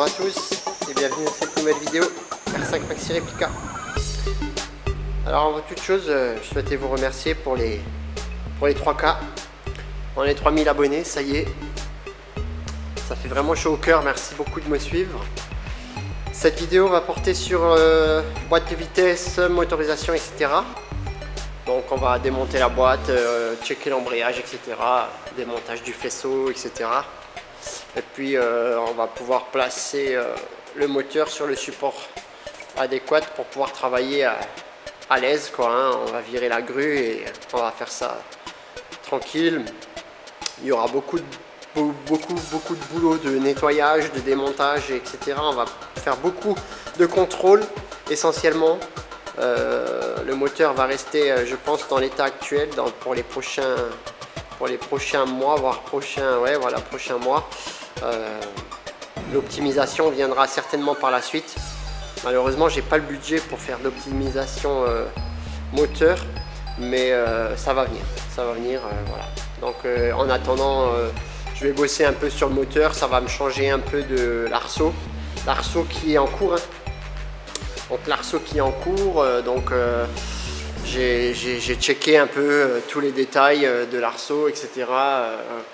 à tous et bienvenue dans cette nouvelle vidéo R5 Maxi Replica. Alors avant toute chose, je souhaitais vous remercier pour les 3K. On est 3000 abonnés, ça y est. Ça fait vraiment chaud au cœur, merci beaucoup de me suivre. Cette vidéo va porter sur boîte de vitesse, motorisation, etc. Donc on va démonter la boîte, checker l'embrayage, etc. Démontage du faisceau, etc. Et puis on va pouvoir placer le moteur sur le support adéquat pour pouvoir travailler à l'aise, quoi, hein. On va virer la grue et on va faire ça tranquille. Il y aura beaucoup de boulot de nettoyage, de démontage, etc. On va faire beaucoup de contrôle essentiellement. Le moteur va rester, je pense, dans l'état actuel pour les prochains mois, voire prochains mois. L'optimisation viendra certainement par la suite. Malheureusement, j'ai pas le budget pour faire d'optimisation moteur, mais ça va venir, voilà. Donc en attendant, je vais bosser un peu sur le moteur. Ça va me changer un peu de l'arceau qui est en cours, hein. Donc l'arceau qui est en cours, j'ai checké un peu tous les détails de l'arceau, etc.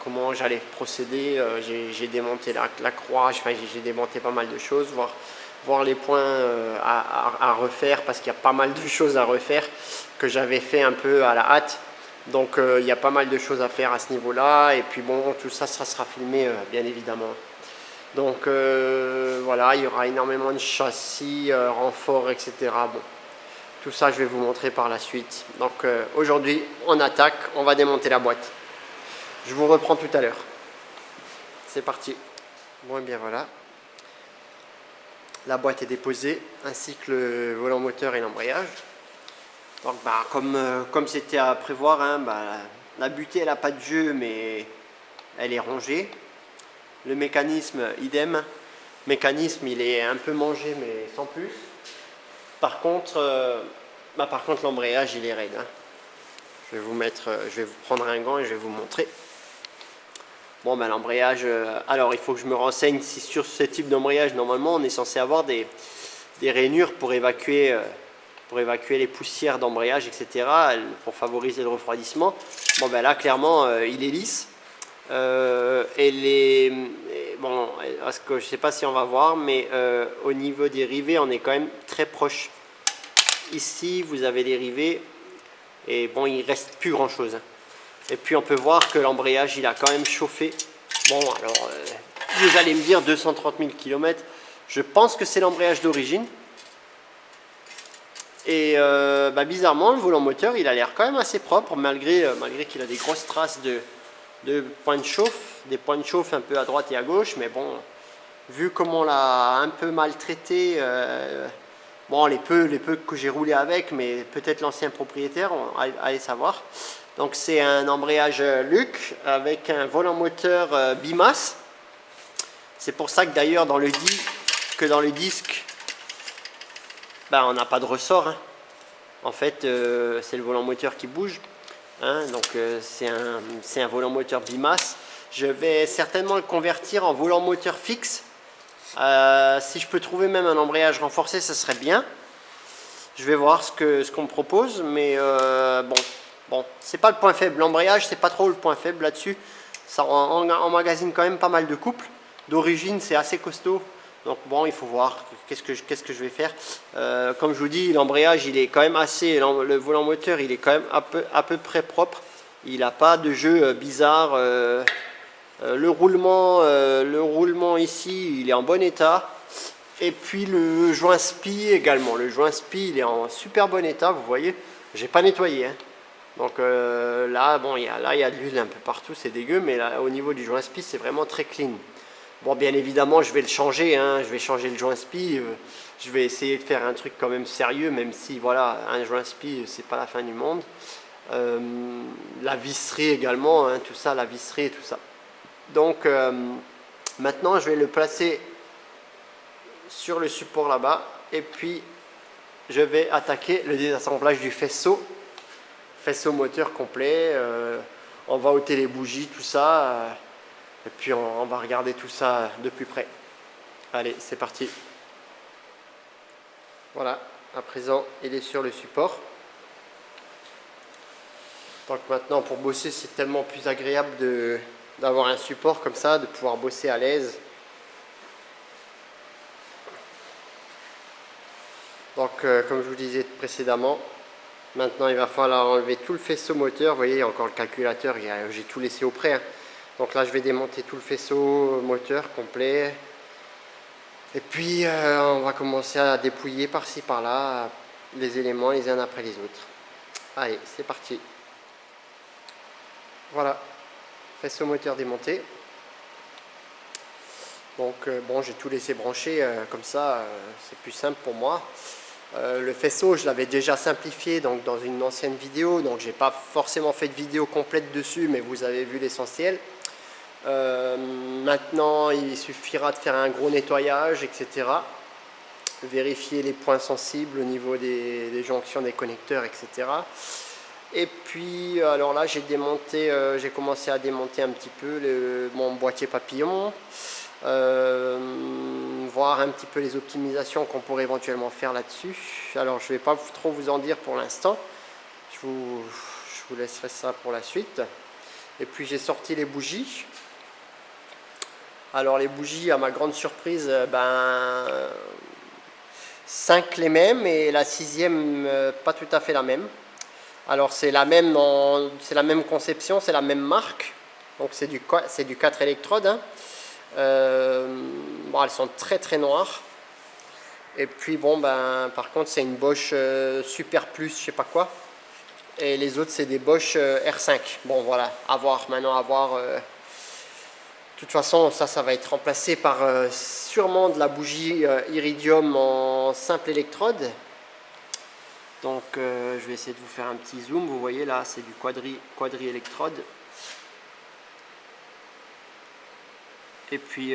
Comment j'allais procéder. J'ai démonté la croix, j'ai démonté pas mal de choses, voir les points à refaire, parce qu'il y a pas mal de choses à refaire que j'avais fait un peu à la hâte. Donc il y a pas mal de choses à faire à ce niveau-là. Et puis bon, tout ça, ça sera filmé bien évidemment. Donc voilà, il y aura énormément de châssis, renforts, etc. Bon, tout ça, je vais vous montrer par la suite. Donc aujourd'hui, on attaque, on va démonter la boîte. Je vous reprends tout à l'heure. C'est parti. Bon, et bien voilà. La boîte est déposée, ainsi que le volant moteur et l'embrayage. Donc comme c'était à prévoir, hein, la butée, elle n'a pas de jeu, mais elle est rongée. Le mécanisme, idem. Le mécanisme, il est un peu mangé, mais sans plus. Par contre, l'embrayage, il est raide, hein. Je vais vous prendre un gant et je vais vous montrer. Bon, l'embrayage, alors il faut que je me renseigne si sur ce type d'embrayage, normalement, on est censé avoir des rainures pour évacuer les poussières d'embrayage, etc., pour favoriser le refroidissement. Bon, là, clairement, il est lisse. Bon, parce que je sais pas si on va voir, mais au niveau des rivets, on est quand même très proche. Ici, vous avez les rivets, et bon, il reste plus grand chose. Et puis on peut voir que l'embrayage, il a quand même chauffé. Bon, alors, vous allez me dire 230 000 km. Je pense que c'est l'embrayage d'origine. Et bizarrement, le volant moteur, il a l'air quand même assez propre, malgré qu'il a des grosses traces de points de chauffe, des points de chauffe un peu à droite et à gauche. Mais bon, vu comment on l'a un peu maltraité, bon, les peu que j'ai roulé avec, mais peut-être l'ancien propriétaire, allez savoir. Donc c'est un embrayage Luc avec un volant moteur bimasse. C'est pour ça que d'ailleurs dans le disque, on n'a pas de ressort, hein. En fait, c'est le volant moteur qui bouge, hein. Donc c'est un volant moteur bimasse. Je vais certainement le convertir en volant moteur fixe. Si je peux trouver même un embrayage renforcé, ça serait bien. Je vais voir ce qu'on me propose, mais bon, c'est pas le point faible. L'embrayage, c'est pas trop le point faible là-dessus. Ça emmagasine quand même pas mal de couples. D'origine, c'est assez costaud. Donc bon, il faut voir qu'est-ce que je vais faire. Comme je vous dis, l'embrayage, il est quand même assez. Le volant moteur, il est quand même à peu près propre. Il n'a pas de jeu bizarre. Le roulement ici, il est en bon état. Et puis le joint spi également. Le joint spi, il est en super bon état, vous voyez. J'ai pas nettoyé, hein. Donc là, bon, il y a de l'huile un peu partout, c'est dégueu, mais là, au niveau du joint spi, c'est vraiment très clean. Bon, bien évidemment, je vais le changer, hein. Je vais changer le joint spi. Je vais essayer de faire un truc quand même sérieux, même si, voilà, un joint spi, c'est pas la fin du monde. La visserie également, hein, tout ça, la visserie et tout ça. Donc maintenant, je vais le placer sur le support là-bas, et puis je vais attaquer le désassemblage du faisceau moteur complet. On va ôter les bougies, tout ça, et puis on va regarder tout ça de plus près. Allez, c'est parti. Voilà, à présent, il est sur le support. Donc maintenant, pour bosser, c'est tellement plus agréable d'avoir un support comme ça, de pouvoir bosser à l'aise. Donc, comme je vous disais précédemment, maintenant, il va falloir enlever tout le faisceau moteur. Vous voyez, il y a encore le calculateur, j'ai tout laissé auprès, hein. Donc là, je vais démonter tout le faisceau moteur complet. Et puis, on va commencer à dépouiller par-ci, par-là, les éléments les uns après les autres. Allez, c'est parti. Voilà, faisceau moteur démonté. Donc, bon, j'ai tout laissé brancher, comme ça, c'est plus simple pour moi. Le faisceau, je l'avais déjà simplifié donc, dans une ancienne vidéo, donc j'ai pas forcément fait de vidéo complète dessus, mais vous avez vu l'essentiel. Maintenant, il suffira de faire un gros nettoyage, etc. Vérifier les points sensibles au niveau des jonctions des connecteurs, etc. Et puis, alors là, j'ai commencé à démonter un petit peu mon boîtier papillon, voir un petit peu les optimisations qu'on pourrait éventuellement faire là-dessus. Alors, je ne vais pas trop vous en dire pour l'instant. Je vous laisserai ça pour la suite. Et puis, j'ai sorti les bougies. Alors les bougies, à ma grande surprise, 5 les mêmes et la 6e pas tout à fait la même. Alors c'est la même conception, c'est la même marque. Donc c'est du 4 électrodes. Hein. Bon, elles sont très très noires. Et puis bon, par contre c'est une Bosch Super Plus, je sais pas quoi. Et les autres c'est des Bosch R5. Bon voilà, à voir maintenant, à voir. De toute façon, ça va être remplacé par sûrement de la bougie iridium en simple électrode. Donc, je vais essayer de vous faire un petit zoom. Vous voyez là, c'est du quadri électrode. Et puis,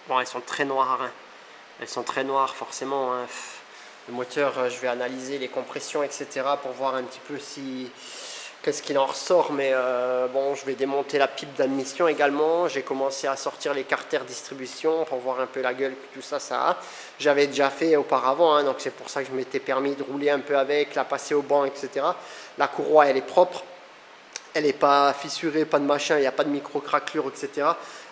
bon, elles sont très noires. Hein. Elles sont très noires, forcément. Hein. Le moteur, je vais analyser les compressions, etc. pour voir un petit peu qu'est-ce qu'il en ressort, mais bon, je vais démonter la pipe d'admission également. J'ai commencé à sortir les carters distribution pour voir un peu la gueule que tout ça a. J'avais déjà fait auparavant, hein, donc c'est pour ça que je m'étais permis de rouler un peu avec, la passer au banc, etc. La courroie, elle est propre, elle n'est pas fissurée, pas de machin, il n'y a pas de micro-craquelure, etc.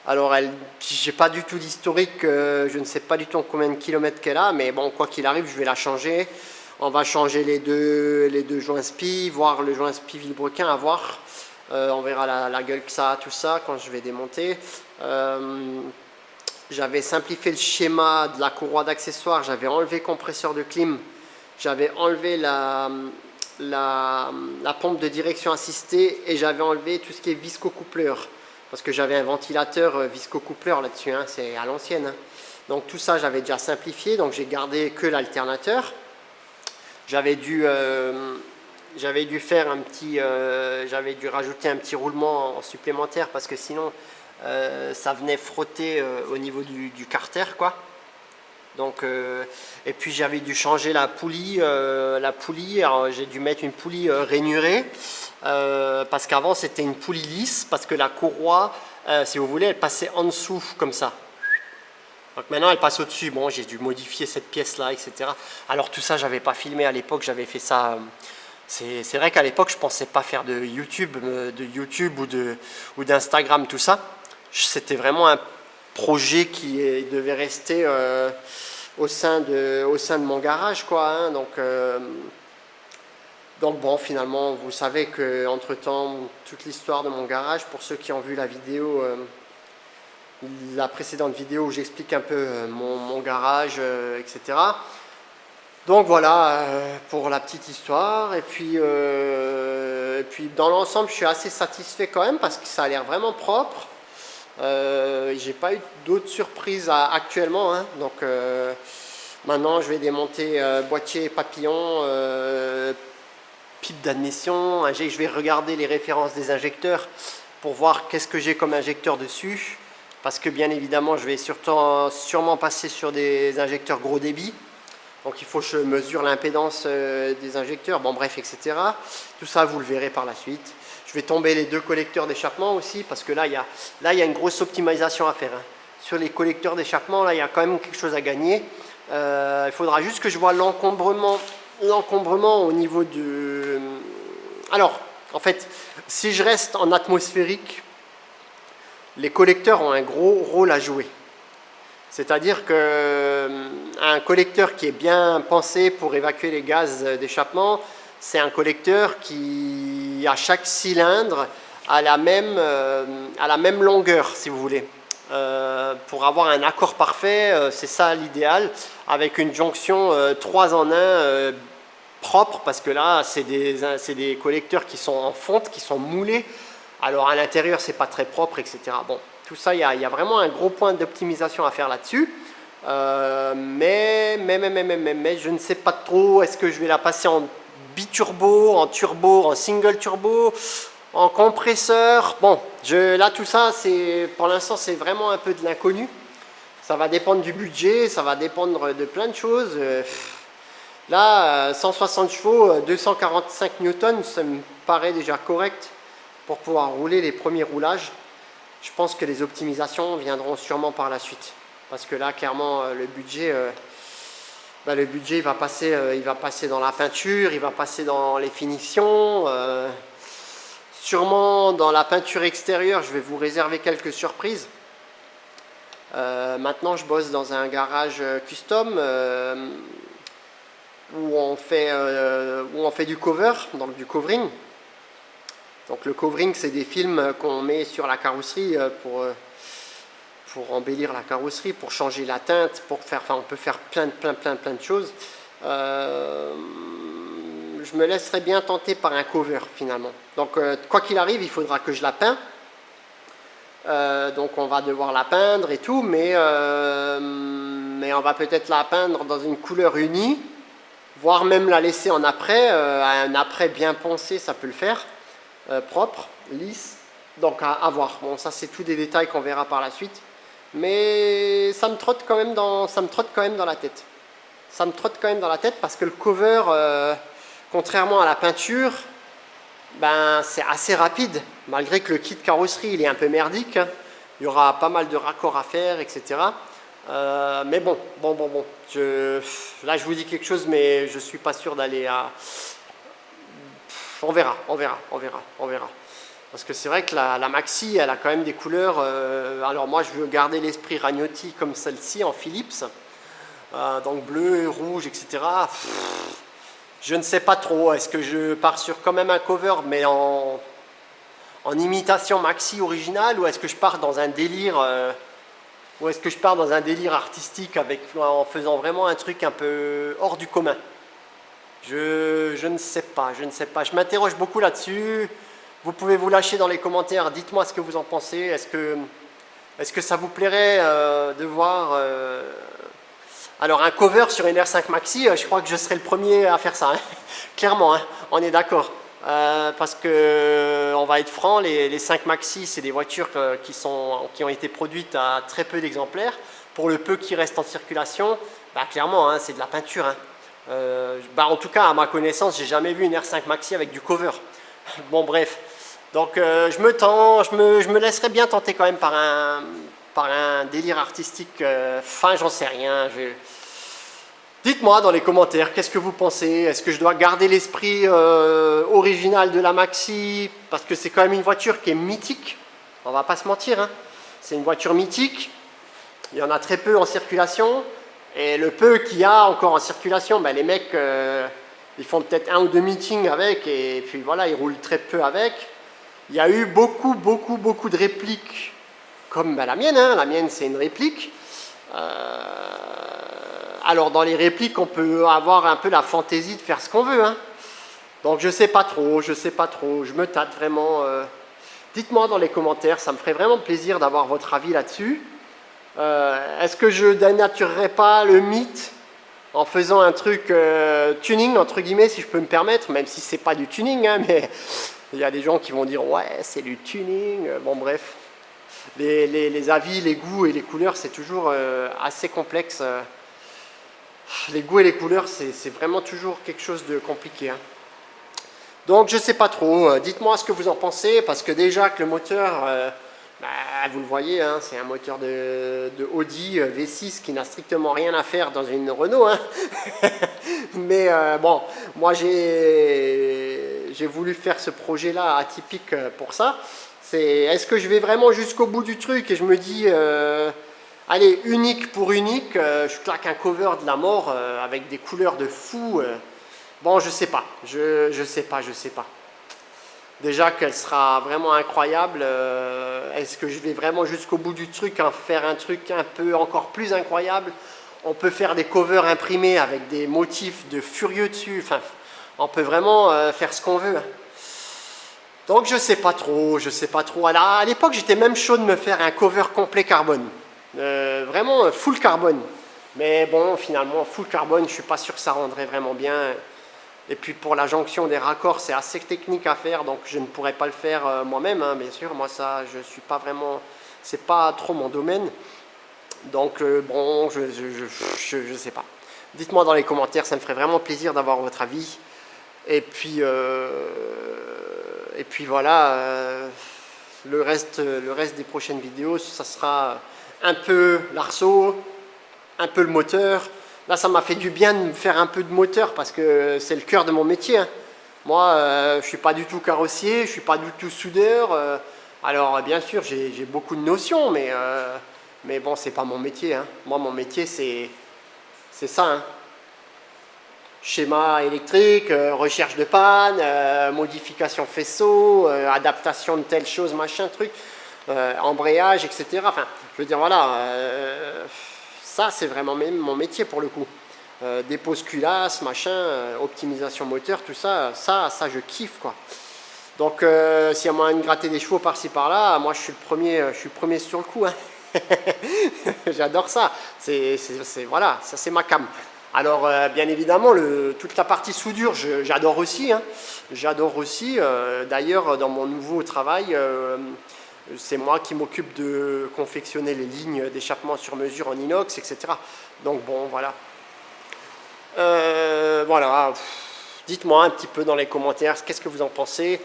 Alors, j'ai pas du tout d'historique, je ne sais pas du tout combien de kilomètres qu'elle a, mais bon, quoi qu'il arrive, je vais la changer. On va changer les deux joints SPI, voir le joint SPI vilebrequin, à voir. On verra la gueule que ça a, tout ça, quand je vais démonter. J'avais simplifié le schéma de la courroie d'accessoires, j'avais enlevé le compresseur de clim, j'avais enlevé la pompe de direction assistée et j'avais enlevé tout ce qui est visco-coupleur. Parce que j'avais un ventilateur visco-coupleur là-dessus, hein, c'est à l'ancienne. Hein. Donc tout ça, j'avais déjà simplifié, donc j'ai gardé que l'alternateur. J'avais dû faire j'avais dû rajouter un petit roulement supplémentaire parce que sinon ça venait frotter au niveau du carter, quoi. Donc et puis j'avais dû changer la poulie. Alors j'ai dû mettre une poulie rainurée parce qu'avant c'était une poulie lisse parce que la courroie, si vous voulez, elle passait en dessous comme ça. Donc maintenant elle passe au-dessus. Bon, j'ai dû modifier cette pièce-là, etc. Alors tout ça, j'avais pas filmé à l'époque, j'avais fait ça. C'est vrai qu'à l'époque, je pensais pas faire de YouTube ou d'Instagram, tout ça. C'était vraiment un projet qui devait rester au sein de mon garage, quoi. Hein. Donc bon, finalement, vous savez que entre-temps, toute l'histoire de mon garage, pour ceux qui ont vu la vidéo. La précédente vidéo où j'explique un peu mon garage, etc. Donc voilà pour la petite histoire. Et puis dans l'ensemble, je suis assez satisfait quand même parce que ça a l'air vraiment propre. J'ai pas eu d'autres surprises actuellement. Hein. Donc maintenant, je vais démonter boîtier papillon, pipe d'admission. Je vais regarder les références des injecteurs pour voir qu'est-ce que j'ai comme injecteur dessus. Parce que bien évidemment, je vais sûrement passer sur des injecteurs gros débit. Donc il faut que je mesure l'impédance des injecteurs, bon bref, etc. Tout ça, vous le verrez par la suite. Je vais tomber les deux collecteurs d'échappement aussi, parce que là, il y a une grosse optimisation à faire. Hein. sur les collecteurs d'échappement, là il y a quand même quelque chose à gagner. Il faudra juste que je vois l'encombrement au niveau de... Alors, en fait, si je reste en atmosphérique, les collecteurs ont un gros rôle à jouer. C'est-à-dire qu'un collecteur qui est bien pensé pour évacuer les gaz d'échappement, c'est un collecteur qui, à chaque cylindre, a la même longueur, si vous voulez. Pour avoir un accord parfait, c'est ça l'idéal, avec une jonction 3 en 1 propre, parce que là, c'est des collecteurs qui sont en fonte, qui sont moulés. Alors à l'intérieur, c'est pas très propre, etc. Bon, tout ça, il y a vraiment un gros point d'optimisation à faire là-dessus. Mais je ne sais pas trop, est-ce que je vais la passer en biturbo, en turbo, en single turbo, en compresseur. Bon, là tout ça, pour l'instant, c'est vraiment un peu de l'inconnu. Ça va dépendre du budget, ça va dépendre de plein de choses. Là, 160 chevaux, 245 newtons, ça me paraît déjà correct pour pouvoir rouler les premiers roulages. Je pense que les optimisations viendront sûrement par la suite. Parce que là, clairement, le budget il va passer dans la peinture, il va passer dans les finitions. Sûrement dans la peinture extérieure, je vais vous réserver quelques surprises. Maintenant, je bosse dans un garage custom où on fait du cover, donc du covering. Donc le covering, c'est des films qu'on met sur la carrosserie pour embellir la carrosserie, pour changer la teinte, on peut faire plein de choses. Je me laisserai bien tenter par un cover finalement. Donc quoi qu'il arrive, il faudra que je la peins. Donc on va devoir la peindre et tout, mais on va peut-être la peindre dans une couleur unie, voire même la laisser en après, un après bien poncé, ça peut le faire, propre, lisse, donc à voir. Bon, ça c'est tous des détails qu'on verra par la suite, mais ça me trotte quand même dans la tête. Ça me trotte quand même dans la tête parce que le cover, contrairement à la peinture, ben, c'est assez rapide, malgré que le kit carrosserie il est un peu merdique, hein. Il y aura pas mal de raccords à faire, etc. Mais bon, là je vous dis quelque chose, mais je suis pas sûr d'aller à... On verra. Parce que c'est vrai que la Maxi, elle a quand même des couleurs... alors moi je veux garder l'esprit Ragnotti comme celle-ci en Philips, donc bleu, rouge, etc. Je ne sais pas trop, est-ce que je pars sur quand même un cover, mais en imitation Maxi originale, ou est-ce que je pars dans un délire... artistique en faisant vraiment un truc un peu hors du commun. Je ne sais pas. Je m'interroge beaucoup là-dessus. Vous pouvez vous lâcher dans les commentaires. Dites-moi ce que vous en pensez. Est-ce que ça vous plairait de voir... Alors un cover sur une R5 Maxi, je crois que je serai le premier à faire ça. Hein. Clairement, hein, on est d'accord. Parce que on va être franc, les 5 Maxi, c'est des voitures qui ont été produites à très peu d'exemplaires. Pour le peu qui reste en circulation, bah, clairement, hein, c'est de la peinture. Hein. En tout cas, à ma connaissance, j'ai jamais vu une R5 Maxi avec du cover. Bon, bref. Donc, je me laisserai bien tenter quand même par un délire artistique. J'en sais rien. Dites-moi dans les commentaires, qu'est-ce que vous pensez? Est-ce que je dois garder l'esprit original de la Maxi? Parce que c'est quand même une voiture qui est mythique. On va pas se mentir. Hein. C'est une voiture mythique. Il y en a très peu en circulation. Et le peu qu'il y a encore en circulation, ben, les mecs, ils font peut-être 1 ou 2 meetings avec. Et puis voilà, ils roulent très peu avec. Il y a eu beaucoup de répliques. Comme ben, la mienne. Hein. La mienne, c'est une réplique. Alors dans les répliques, on peut avoir un peu la fantaisie de faire ce qu'on veut. Hein. Donc je sais pas trop, je me tâte vraiment. Dites-moi dans les commentaires, ça me ferait vraiment plaisir d'avoir votre avis là-dessus. Est-ce que je dénaturerai pas le mythe en faisant un truc tuning, entre guillemets, si je peux me permettre, même si c'est pas du tuning, hein, mais il y a des gens qui vont dire ouais, c'est du tuning. Bon bref, les avis, les goûts et les couleurs, c'est toujours assez complexe. Les goûts et les couleurs, c'est vraiment toujours quelque chose de compliqué. Hein. Donc je sais pas trop, dites-moi ce que vous en pensez, parce que déjà que le moteur, Bah, vous le voyez, hein, c'est un moteur de Audi V6 qui n'a strictement rien à faire dans une Renault. Hein. Mais bon, moi j'ai voulu faire ce projet-là atypique pour ça. Est-ce que je vais vraiment jusqu'au bout du truc et je me dis, allez, unique pour unique, je claque un cover de la mort avec des couleurs de fou. Bon, je sais pas, je sais pas. Déjà qu'elle sera vraiment incroyable. Est-ce que je vais vraiment jusqu'au bout du truc, hein, faire un truc un peu encore plus incroyable? On peut faire des covers imprimés avec des motifs de furieux dessus. Enfin, on peut vraiment faire ce qu'on veut. Hein. Donc je sais pas trop. À l'époque, j'étais même chaud de me faire un cover complet carbone. Vraiment full carbone. Mais bon, finalement, full carbone, je suis pas sûr que ça rendrait vraiment bien. Et puis pour la jonction des raccords, c'est assez technique à faire, donc je ne pourrais pas le faire moi-même, hein, bien sûr. Moi, ça, je suis pas vraiment, c'est pas trop mon domaine. Donc bon, je sais pas. Dites-moi dans les commentaires, ça me ferait vraiment plaisir d'avoir votre avis. Et puis voilà, le reste des prochaines vidéos, ça sera un peu l'arceau, un peu le moteur. Là, ça m'a fait du bien de me faire un peu de moteur parce que c'est le cœur de mon métier. Hein. Moi, je ne suis pas du tout carrossier, je ne suis pas du tout soudeur. Alors, bien sûr, j'ai beaucoup de notions, mais bon, c'est pas mon métier. Hein. Moi, mon métier, c'est ça. Hein. Schéma électrique, recherche de panne, modification faisceau, adaptation de telle chose, machin, truc, embrayage, etc. Enfin, je veux dire, voilà. Ça, c'est vraiment même mon métier pour le coup. Dépose culasse, machin, optimisation moteur, tout ça, ça je kiffe quoi. Donc, s'il y a moyen de gratter des chevaux par-ci par-là, moi je suis le premier sur le coup. Hein. J'adore ça. Voilà, ça c'est ma cam. Alors, bien évidemment, toute la partie soudure, j'adore aussi. Hein. J'adore aussi. D'ailleurs, dans mon nouveau travail, c'est moi qui m'occupe de confectionner les lignes d'échappement sur mesure en inox, etc. Donc bon, voilà. Voilà. Dites-moi un petit peu dans les commentaires, qu'est-ce que vous en pensez.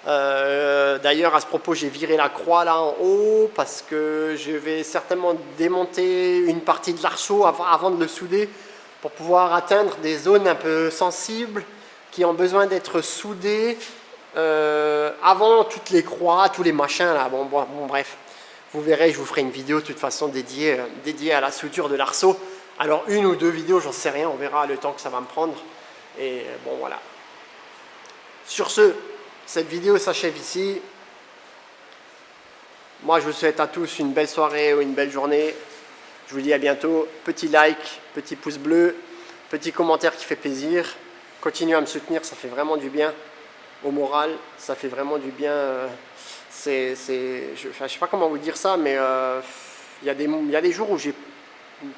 D'ailleurs, à ce propos, j'ai viré la croix là en haut parce que je vais certainement démonter une partie de l'arceau avant de le souder pour pouvoir atteindre des zones un peu sensibles qui ont besoin d'être soudées avant toutes les croix, tous les machins là, bon, bref, vous verrez, je vous ferai une vidéo de toute façon dédiée à la soudure de l'arceau. Alors une ou deux vidéos, j'en sais rien, on verra le temps que ça va me prendre. Et bon voilà. Sur ce, cette vidéo s'achève ici. Moi je vous souhaite à tous une belle soirée ou une belle journée. Je vous dis à bientôt. Petit like, petit pouce bleu, petit commentaire qui fait plaisir. Continuez à me soutenir, ça fait vraiment du bien. Au moral, ça fait vraiment du bien. Je sais pas comment vous dire ça, mais il y a des jours où j'ai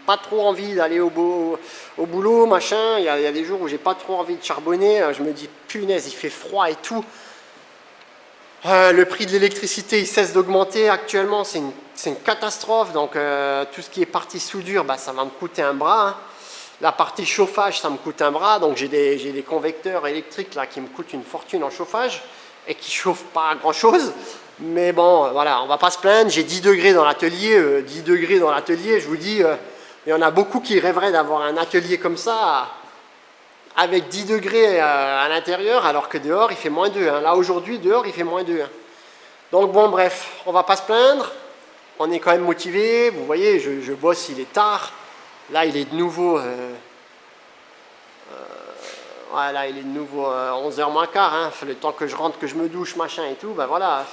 pas trop envie d'aller au boulot, machin. Il y a des jours où j'ai pas trop envie de charbonner. Je me dis, punaise, il fait froid et tout. Le prix de l'électricité, il cesse d'augmenter actuellement. C'est une catastrophe. Donc, tout ce qui est partie soudure, bah, ça va me coûter un bras. Hein. La partie chauffage, ça me coûte un bras, donc j'ai des convecteurs électriques là qui me coûtent une fortune en chauffage et qui chauffent pas grand chose. Mais bon, voilà, on va pas se plaindre. J'ai 10 degrés dans l'atelier. 10 degrés dans l'atelier, je vous dis, il y en a beaucoup qui rêveraient d'avoir un atelier comme ça avec 10 degrés à l'intérieur, alors que dehors il fait moins 2. Hein. Là aujourd'hui, dehors il fait moins 2. Hein. Donc bon, bref, on va pas se plaindre. On est quand même motivé. Vous voyez, je bosse, il est tard. Là, il est de nouveau, voilà, il est de nouveau 11h moins quart, hein, le temps que je rentre, que je me douche, machin et tout, ben voilà.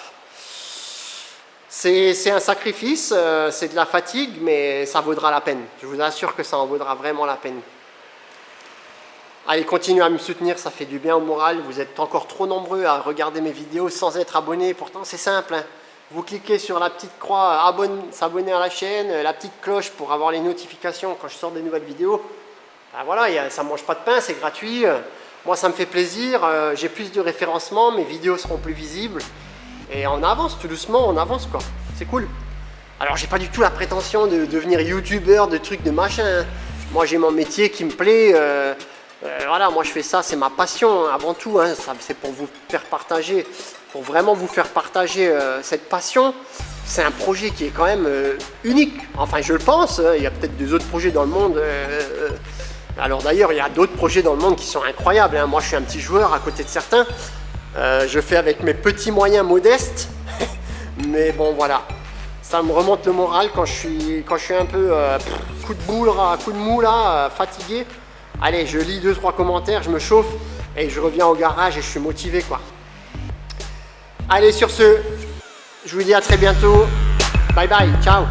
C'est un sacrifice, c'est de la fatigue, mais ça vaudra la peine. Je vous assure que ça en vaudra vraiment la peine. Allez, continuez à me soutenir, ça fait du bien au moral. Vous êtes encore trop nombreux à regarder mes vidéos sans être abonnés. Pourtant, c'est simple, hein. Vous cliquez sur la petite croix, s'abonner à la chaîne, la petite cloche pour avoir les notifications quand je sors des nouvelles vidéos. Ben voilà, ça ne mange pas de pain, c'est gratuit. Moi, ça me fait plaisir. J'ai plus de référencement, mes vidéos seront plus visibles. Et on avance tout doucement, on avance quoi. C'est cool. Alors, j'ai pas du tout la prétention de devenir youtubeur, de trucs, de machin. Hein. Moi, j'ai mon métier qui me plaît. Voilà, moi, je fais ça, c'est ma passion hein, avant tout. Hein. C'est pour vous faire partager. Pour vraiment vous faire partager cette passion. c'est un projet qui est quand même unique. Enfin, je le pense, il y a peut-être des autres projets dans le monde. Alors d'ailleurs, il y a d'autres projets dans le monde qui sont incroyables, hein. Moi, je suis un petit joueur à côté de certains. Je fais avec mes petits moyens modestes. Mais bon, voilà. Ça me remonte le moral quand je suis un peu coup de mou là, fatigué. Allez, je lis 2-3 commentaires, je me chauffe et je reviens au garage et je suis motivé, quoi. Allez, sur ce, je vous dis à très bientôt. Bye bye, ciao.